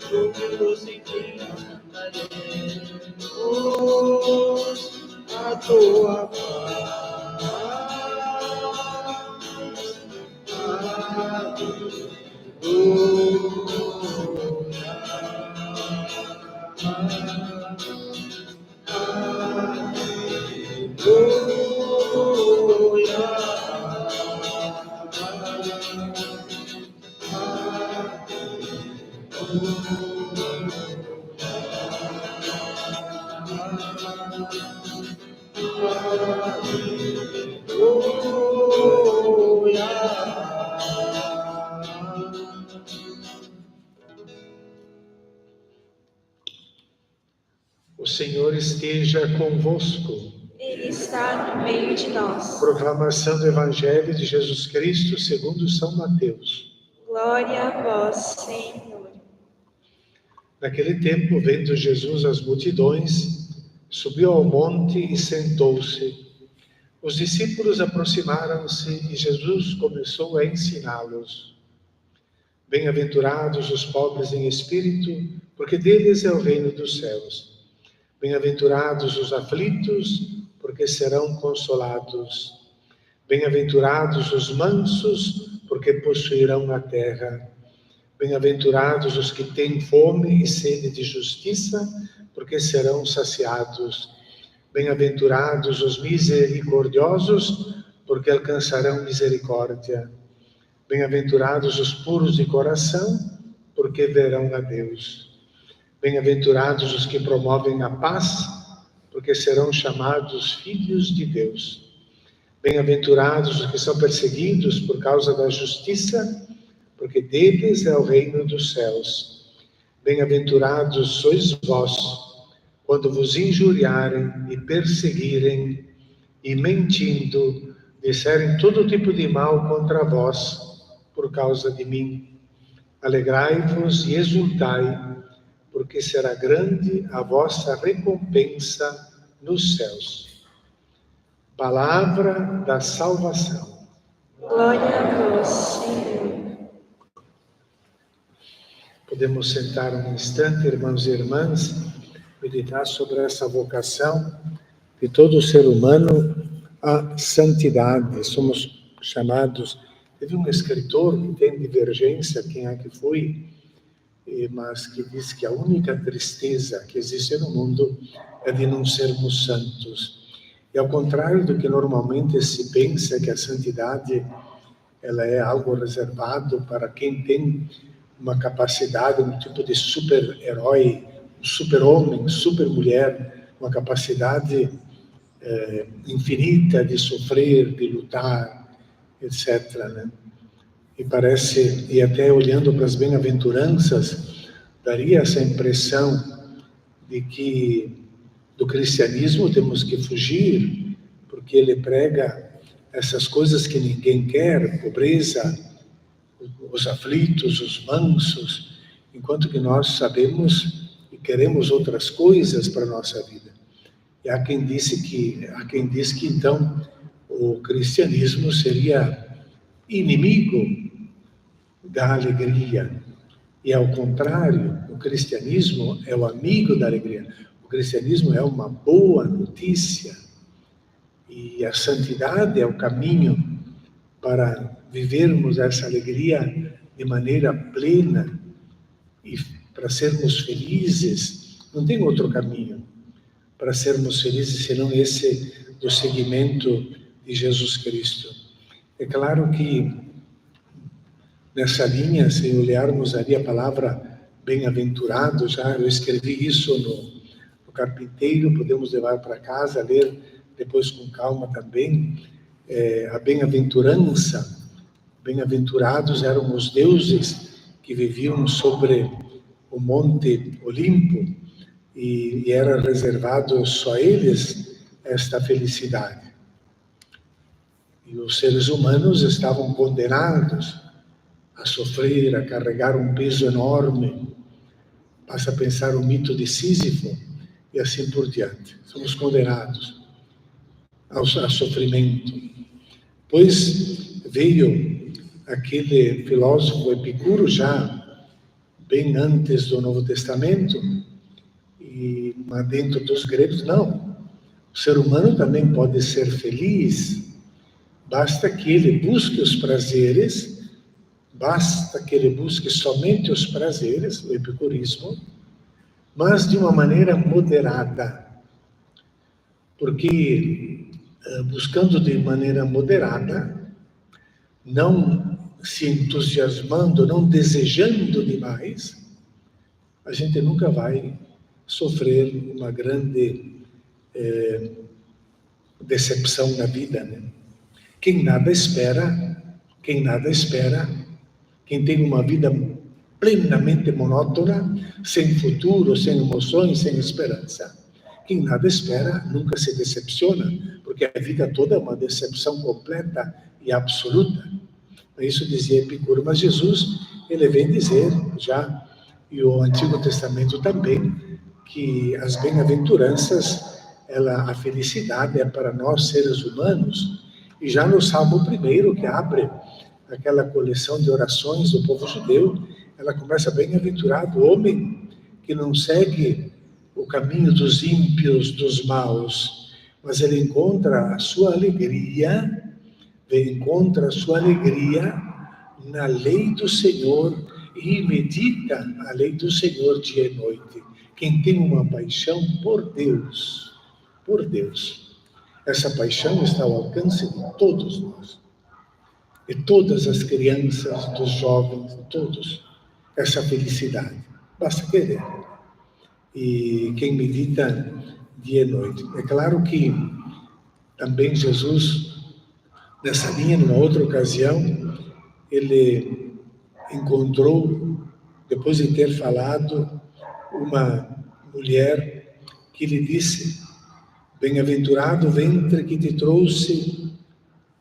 juntos em ti nós cantaremos a tua paz. O Senhor esteja convosco. Ele está no meio de nós. Proclamação do Evangelho de Jesus Cristo segundo São Mateus. Glória a vós, Senhor. Naquele tempo, vendo Jesus as multidões, subiu ao monte e sentou-se. Os discípulos aproximaram-se e Jesus começou a ensiná-los. Bem-aventurados os pobres em espírito, porque deles é o reino dos céus. Bem-aventurados os aflitos, porque serão consolados. Bem-aventurados os mansos, porque possuirão a terra. Bem-aventurados os que têm fome e sede de justiça, porque serão saciados. Bem-aventurados os misericordiosos, porque alcançarão misericórdia. Bem-aventurados os puros de coração, porque verão a Deus. Bem-aventurados os que promovem a paz, porque serão chamados filhos de Deus. Bem-aventurados os que são perseguidos por causa da justiça, porque deles é o reino dos céus. Bem-aventurados sois vós, quando vos injuriarem e perseguirem, e mentindo, disserem todo tipo de mal contra vós, por causa de mim. Alegrai-vos e exultai, porque será grande a vossa recompensa nos céus. Palavra da salvação. Glória a vós, Senhor. Podemos sentar um instante, irmãos e irmãs, meditar sobre essa vocação de todo ser humano à santidade. Somos chamados... Teve um escritor que tem divergência, quem é que foi, mas que diz que a única tristeza que existe no mundo é de não sermos santos. E ao contrário do que normalmente se pensa, que a santidade ela é algo reservado para quem tem uma capacidade, um tipo de super-herói, um super-homem, super-mulher, uma capacidade infinita de sofrer, de lutar, etc., né? E parece, e até olhando para as bem-aventuranças, daria essa impressão de que do cristianismo temos que fugir, porque ele prega essas coisas que ninguém quer, pobreza, os aflitos, os mansos, enquanto que nós sabemos e queremos outras coisas para a nossa vida. E há quem diz que então o cristianismo seria inimigo da alegria. E ao contrário, o cristianismo é o amigo da alegria. O cristianismo é uma boa notícia. E a santidade é o caminho para vivermos essa alegria de maneira plena e para sermos felizes. Não tem outro caminho para sermos felizes senão esse do seguimento de Jesus Cristo. É claro que nessa linha, se olharmos ali a palavra bem-aventurado, já eu escrevi isso no carpinteiro, podemos levar para casa, ler depois com calma também. A bem-aventurança, bem-aventurados eram os deuses que viviam sobre o Monte Olimpo e era reservado só a eles esta felicidade. E os seres humanos estavam condenados a sofrer, a carregar um peso enorme. Basta pensar o mito de Sísifo e assim por diante. Somos condenados ao sofrimento. Pois veio aquele filósofo Epicuro, já bem antes do Novo Testamento, mas dentro dos gregos, não. O ser humano também pode ser feliz, basta que ele busque os prazeres, basta que ele busque somente os prazeres, o epicurismo, mas de uma maneira moderada. Porque buscando de maneira moderada, não se entusiasmando, não desejando demais, a gente nunca vai sofrer uma grande decepção na vida, né? Quem nada espera, quem tem uma vida plenamente monótona, sem futuro, sem emoções, sem esperança, quem nada espera nunca se decepciona, porque a vida toda é uma decepção completa e absoluta. Isso dizia Epicuro, mas Jesus, ele vem dizer já, e o Antigo Testamento também, que as bem-aventuranças, a felicidade é para nós seres humanos. E já no Salmo 1, que abre aquela coleção de orações do povo judeu, ela começa: bem-aventurado o homem que não segue o caminho dos ímpios, dos maus, mas ele encontra a sua alegria na lei do Senhor e medita a lei do Senhor dia e noite. Quem tem uma paixão por Deus, essa paixão está ao alcance de todos nós, de todas as crianças, dos jovens, de todos, essa felicidade. Basta querer. E quem medita dia e noite. É claro que também Jesus, nessa linha, numa outra ocasião, ele encontrou, depois de ter falado, uma mulher que lhe disse: bem-aventurado o ventre que te trouxe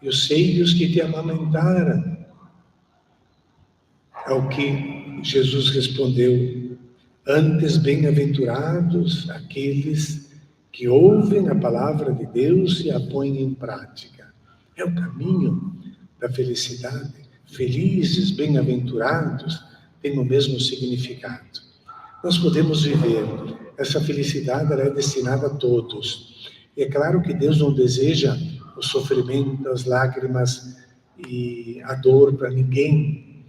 e os seios que te amamentaram. Ao que Jesus respondeu: antes bem-aventurados aqueles que ouvem a palavra de Deus e a põem em prática. É o caminho da felicidade. Felizes, bem-aventurados, tem o mesmo significado. Nós podemos viver. Essa felicidade, ela é destinada a todos. E é claro que Deus não deseja o sofrimento, as lágrimas e a dor para ninguém.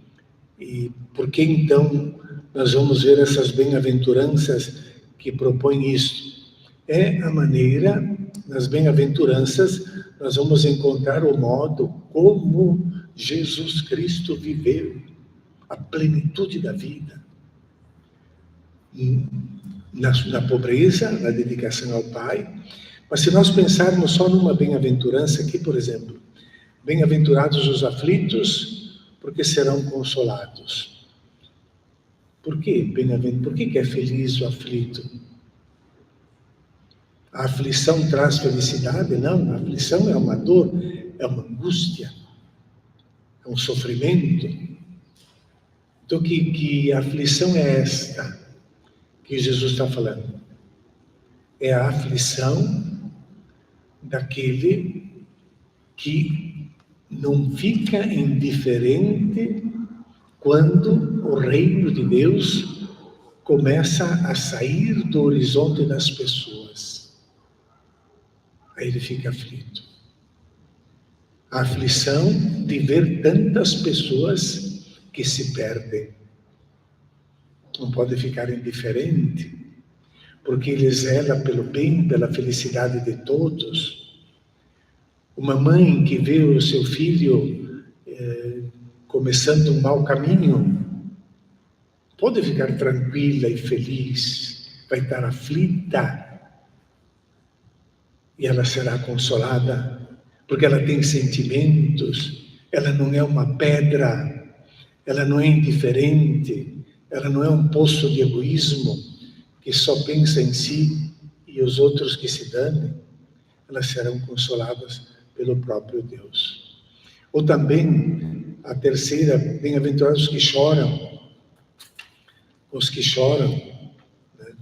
E por que então nós vamos ver essas bem-aventuranças que propõem isso? É a maneira, nas bem-aventuranças, nós vamos encontrar o modo como Jesus Cristo viveu a plenitude da vida. Na pobreza, na dedicação ao Pai. Mas se nós pensarmos só numa bem-aventurança aqui, por exemplo, bem-aventurados os aflitos, porque serão consolados. Por quê bem-aventurado? Por que é feliz o aflito? A aflição traz felicidade? Não, a aflição é uma dor, é uma angústia, é um sofrimento. Então, que aflição é esta que Jesus está falando? É a aflição daquele que não fica indiferente quando o reino de Deus começa a sair do horizonte das pessoas. Aí ele fica aflito. A aflição de ver tantas pessoas que se perdem. Não pode ficar indiferente, porque ele zela pelo bem, pela felicidade de todos. Uma mãe que vê o seu filho começando um mau caminho, pode ficar tranquila e feliz, vai estar aflita, e ela será consolada, porque ela tem sentimentos, ela não é uma pedra, ela não é indiferente, ela não é um poço de egoísmo, que só pensa em si e os outros que se danem. Elas serão consoladas pelo próprio Deus. Ou também, a terceira, bem-aventurados os que choram. Os que choram. Né?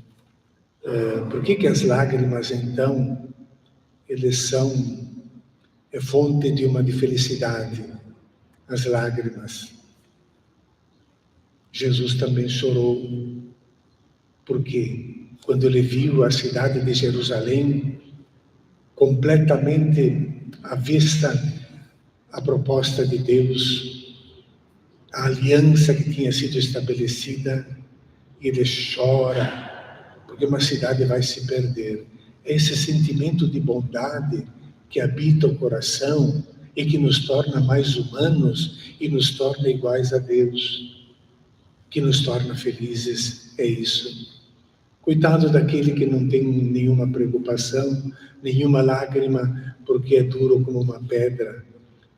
Por que as lágrimas, então, eles são fonte de felicidade? As lágrimas. Jesus também chorou, porque quando ele viu a cidade de Jerusalém completamente à vista a proposta de Deus, a aliança que tinha sido estabelecida, ele chora, porque uma cidade vai se perder. É esse sentimento de bondade que habita o coração e que nos torna mais humanos e nos torna iguais a Deus, que nos torna felizes, é isso. Coitado daquele que não tem nenhuma preocupação, nenhuma lágrima, porque é duro como uma pedra.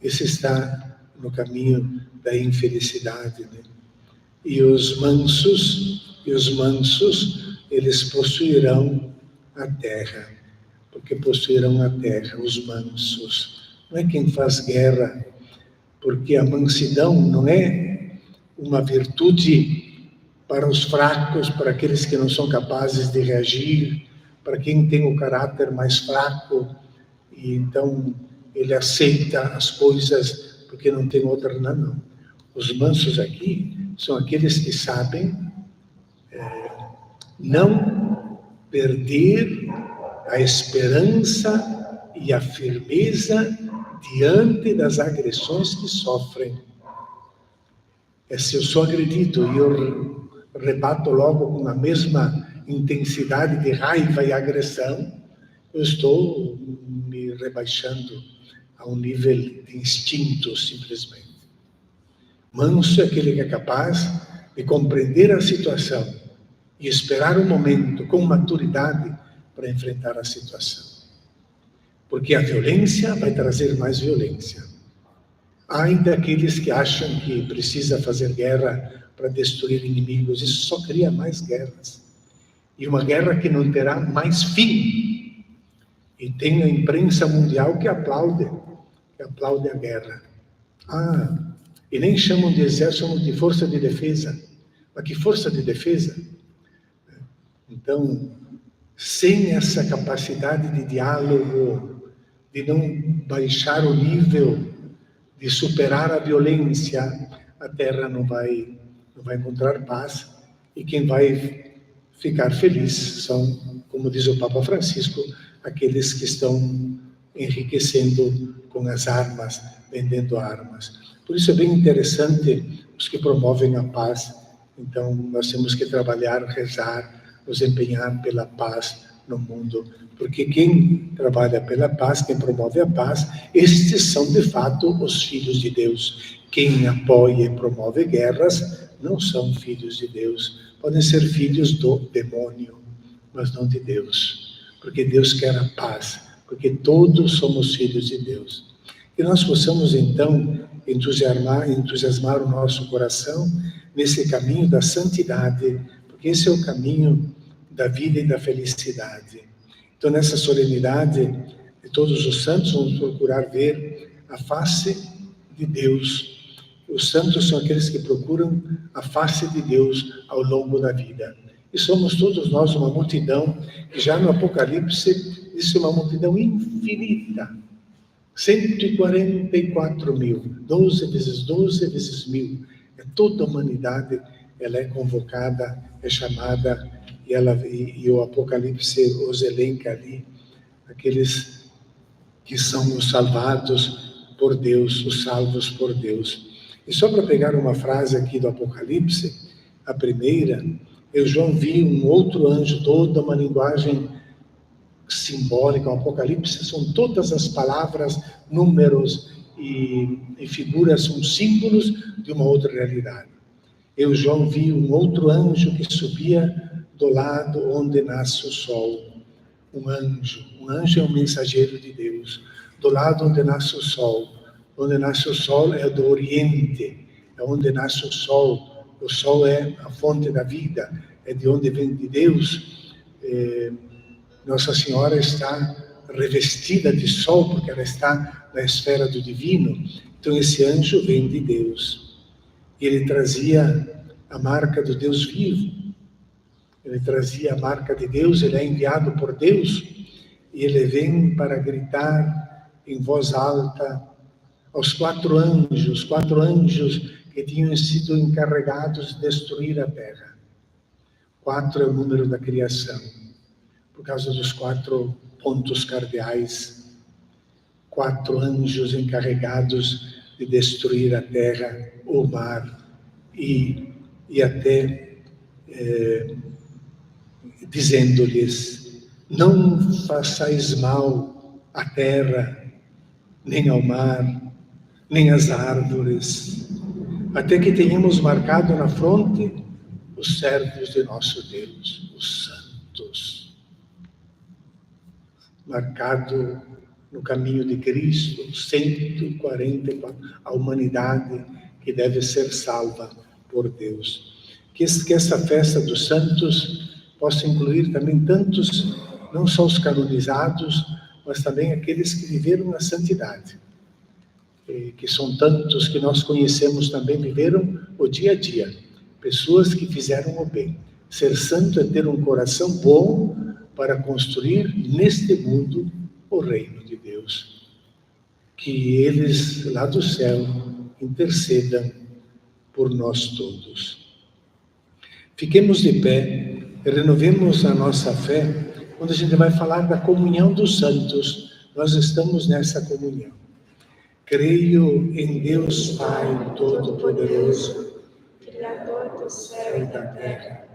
Esse está no caminho da infelicidade, né? E os mansos, eles possuirão a terra, porque possuirão a terra, os mansos. Não é quem faz guerra, porque a mansidão não é uma virtude para os fracos, para aqueles que não são capazes de reagir, para quem tem o caráter mais fraco, e então ele aceita as coisas porque não tem outra, não. Os mansos aqui são aqueles que sabem não perder a esperança e a firmeza diante das agressões que sofrem. Se eu sou agredido e eu rebato logo com a mesma intensidade de raiva e agressão, eu estou me rebaixando a um nível de instinto, simplesmente. Manso é aquele que é capaz de compreender a situação e esperar um momento com maturidade para enfrentar a situação. Porque a violência vai trazer mais violência. Há ainda aqueles que acham que precisa fazer guerra para destruir inimigos. Isso só cria mais guerras. E uma guerra que não terá mais fim. E tem a imprensa mundial que aplaude a guerra. E nem chamam de exército, chamam de força de defesa. Mas que força de defesa? Então, sem essa capacidade de diálogo, de não baixar o nível, de superar a violência, a terra não vai encontrar paz, e quem vai ficar feliz são, como diz o Papa Francisco, aqueles que estão enriquecendo com as armas, vendendo armas. Por isso é bem interessante os que promovem a paz. Então, nós temos que trabalhar, rezar, nos empenhar pela paz no mundo, porque quem trabalha pela paz, quem promove a paz, estes são de fato os filhos de Deus. Quem apoia e promove guerras não são filhos de Deus, podem ser filhos do demônio, mas não de Deus, porque Deus quer a paz, porque todos somos filhos de Deus. Que nós possamos então entusiasmar o nosso coração nesse caminho da santidade, porque esse é o caminho da vida e da felicidade. Então, nessa solenidade de todos os santos, vamos procurar ver a face de Deus. Os santos são aqueles que procuram a face de Deus ao longo da vida. E somos todos nós uma multidão, que já no Apocalipse, isso é uma multidão infinita. 144 mil, 12 vezes 12 vezes 1000. É toda a humanidade, ela é convocada, é chamada, e o Apocalipse os elenca ali, aqueles que são os salvados por Deus, os salvos por Deus. E só para pegar uma frase aqui do Apocalipse, a primeira, João viu um outro anjo, toda uma linguagem simbólica. O Apocalipse são todas as palavras, números e figuras, são símbolos de uma outra realidade. João viu um outro anjo que subia do lado onde nasce o sol. Um anjo é um mensageiro de Deus. Do lado onde nasce o sol é do Oriente, é onde nasce o sol. O sol é a fonte da vida, é de onde vem de Deus. Nossa Senhora está revestida de sol, porque ela está na esfera do divino. Então esse anjo vem de Deus. E ele trazia a marca do Deus vivo. Ele trazia a marca de Deus, ele é enviado por Deus, e ele vem para gritar em voz alta aos 4 anjos que tinham sido encarregados de destruir a terra. 4 é o número da criação, por causa dos 4 pontos cardeais. 4 anjos encarregados de destruir a terra, o mar e até dizendo-lhes: não façais mal à terra, nem ao mar, nem às árvores, até que tenhamos marcado na fronte os servos de nosso Deus, os santos. Marcado no caminho de Cristo, 144, a humanidade que deve ser salva por Deus. Que essa festa dos santos possa incluir também tantos, não só os canonizados, mas também aqueles que viveram na santidade, que são tantos que nós conhecemos também, viveram o dia a dia, pessoas que fizeram o bem. Ser santo é ter um coração bom para construir neste mundo o reino de Deus. Que eles lá do céu intercedam por nós todos. Fiquemos de pé e renovemos a nossa fé quando a gente vai falar da comunhão dos santos. Nós estamos nessa comunhão. Creio em Deus Pai Todo-Poderoso, Criador do céu e da terra,